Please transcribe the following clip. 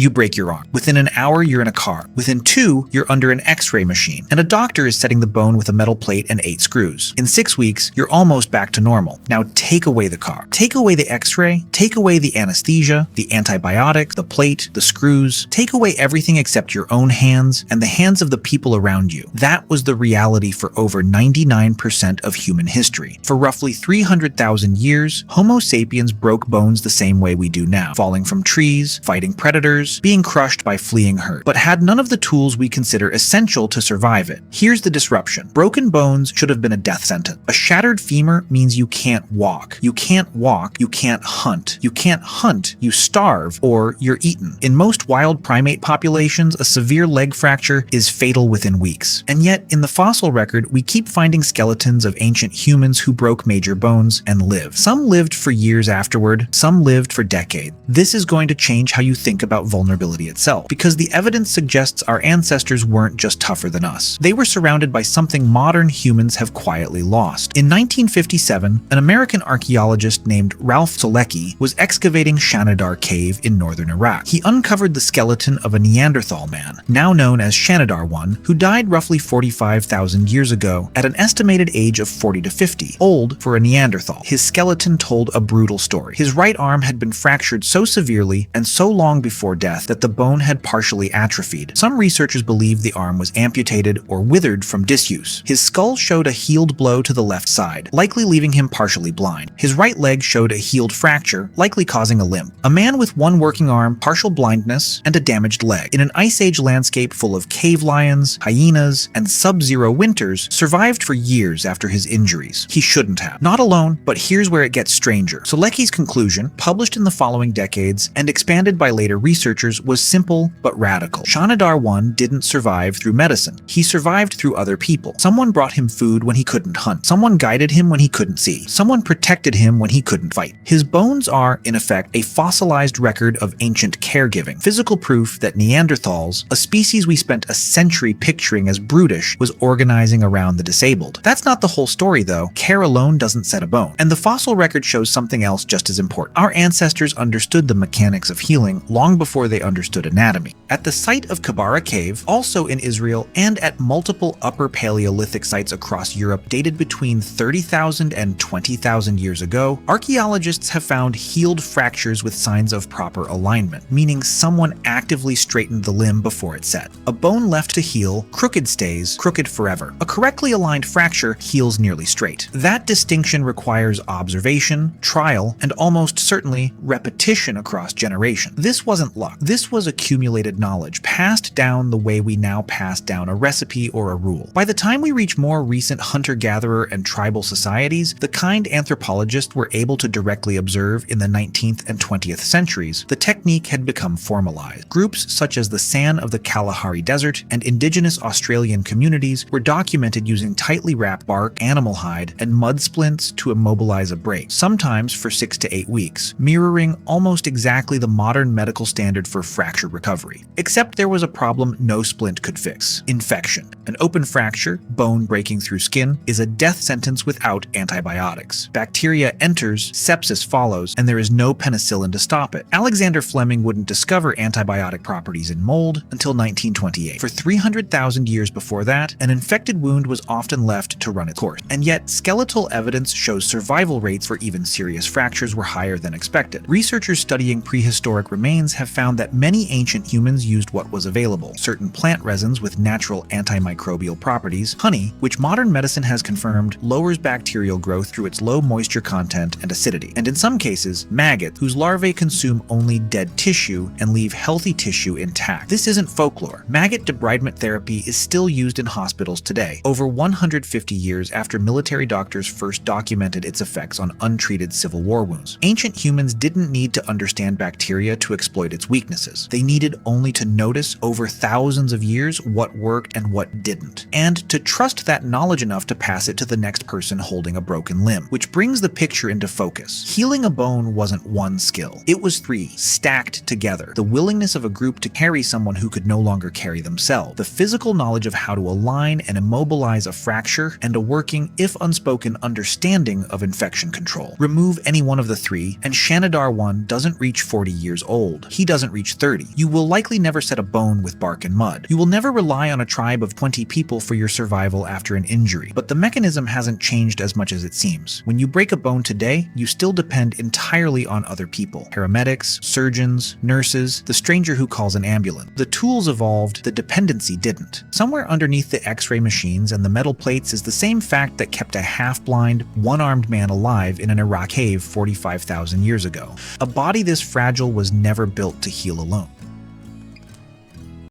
you break your arm. Within an hour, you're in a car. Within 2, you're under an X-ray machine, and a doctor is setting the bone with a metal plate and 8 screws. In 6 weeks, you're almost back to normal. Now take away the car. Take away the X-ray, take away the anesthesia, the antibiotic, the plate, the screws, take away everything except your own hands and the hands of the people around you. That was the reality for over 99% of human history. For roughly 300,000 years, Homo sapiens broke bones the same way we do now, falling from trees, fighting predators, being crushed by fleeing herds, but had none of the tools we consider essential to survive it. Here's the disruption. Broken bones should have been a death sentence. A shattered femur means you can't walk. You can't walk, you can't hunt. You can't hunt, you starve, or you're eaten. In most wild primate populations, a severe leg fracture is fatal within weeks. And yet, in the fossil record, we keep finding skeletons of ancient humans who broke major bones and lived. Some lived for years afterward, some lived for decades. This is going to change how you think about vulnerability itself, because the evidence suggests our ancestors weren't just tougher than us. They were surrounded by something modern humans have quietly lost. In 1957, an American archaeologist named Ralph Solecki was excavating Shanidar Cave in northern Iraq. He uncovered the skeleton of a Neanderthal man, now known as Shanidar I, who died roughly 45,000 years ago at an estimated age of 40 to 50, old for a Neanderthal. His skeleton told a brutal story. His right arm had been fractured so severely and so long before death that the bone had partially atrophied. Some researchers believe the arm was amputated or withered from disuse. His skull showed a healed blow to the left side, likely leaving him partially blind. His right leg showed a healed fracture, likely causing a limp. A man with one working arm, partial blindness, and a damaged leg, in an Ice Age landscape full of cave lions, hyenas, and sub-zero winters, survived for years after his injuries. He shouldn't have. Not alone, but here's where it gets stranger. Solecki's conclusion, published in the following decades and expanded by later researchers, was simple but radical. Shanidar I didn't survive through medicine. He survived through other people. Someone brought him food when he couldn't hunt. Someone guided him when he couldn't see. Someone protected him when he couldn't fight. His bones are, in effect, a fossilized record of ancient caregiving, physical proof that Neanderthals, a species we spent a century picturing as brutish, was organizing around the disabled. That's not the whole story, though. Care alone doesn't set a bone. And the fossil record shows something else just as important. Our ancestors understood the mechanics of healing long before they understood anatomy. At the site of Kabara Cave, also in Israel, and at multiple Upper Paleolithic sites across Europe dated between 30,000 and 20,000 years ago, archaeologists have found healed fractures with signs of proper alignment, meaning someone actively straightened the limb before it set. A bone left to heal, crooked stays, crooked forever. A correctly aligned fracture heals nearly straight. That distinction requires observation, trial, and almost certainly repetition across generations. This wasn't luck. This was accumulated knowledge, passed down the way we now pass down a recipe or a rule. By the time we reach more recent hunter-gatherer and tribal societies, the kind anthropologists were able to directly observe in the 19th and 20th centuries, the technique had become formalized. Groups such as the San of the Kalahari Desert and indigenous Australian communities were documented using tightly wrapped bark, animal hide, and mud splints to immobilize a break, sometimes for 6 to 8 weeks, mirroring almost exactly the modern medical standard for fracture recovery. Except there was a problem no splint could fix: infection. An open fracture, bone breaking through skin, is a death sentence without antibiotics. Bacteria enters, sepsis follows, and there is no penicillin to stop it. Alexander Fleming wouldn't discover antibiotic properties in mold until 1928. For 300,000 years before that, an infected wound was often left to run its course. And yet, skeletal evidence shows survival rates for even serious fractures were higher than expected. Researchers studying prehistoric remains have found that many ancient humans used what was available: certain plant resins with natural antimicrobial properties, honey, which modern medicine has confirmed lowers bacterial growth through its low moisture content and acidity, and in some cases, maggots, whose larvae consume only dead tissue and leave healthy tissue intact. This isn't folklore. Maggot debridement therapy is still used in hospitals today, over 150 years after military doctors first documented its effects on untreated Civil War wounds. Ancient humans didn't need to understand bacteria to exploit its weaknesses. They needed only to notice over thousands of years what worked and what didn't, and to trust that knowledge enough to pass it to the next person holding a broken limb. Which brings the picture into focus. Healing a bone wasn't one skill. It was 3, stacked together. The willingness of a group to carry someone who could no longer carry themselves, the physical knowledge of how to align and immobilize a fracture, and a working, if unspoken, understanding of infection control. Remove any one of the 3, and Shanidar I doesn't reach 40 years old. He doesn't doesn't reach 30. You will likely never set a bone with bark and mud. You will never rely on a tribe of 20 people for your survival after an injury. But the mechanism hasn't changed as much as it seems. When you break a bone today, you still depend entirely on other people. Paramedics, surgeons, nurses, the stranger who calls an ambulance. The tools evolved, the dependency didn't. Somewhere underneath the X-ray machines and the metal plates is the same fact that kept a half-blind, one-armed man alive in an Iraq cave 45,000 years ago. A body this fragile was never built to heal alone.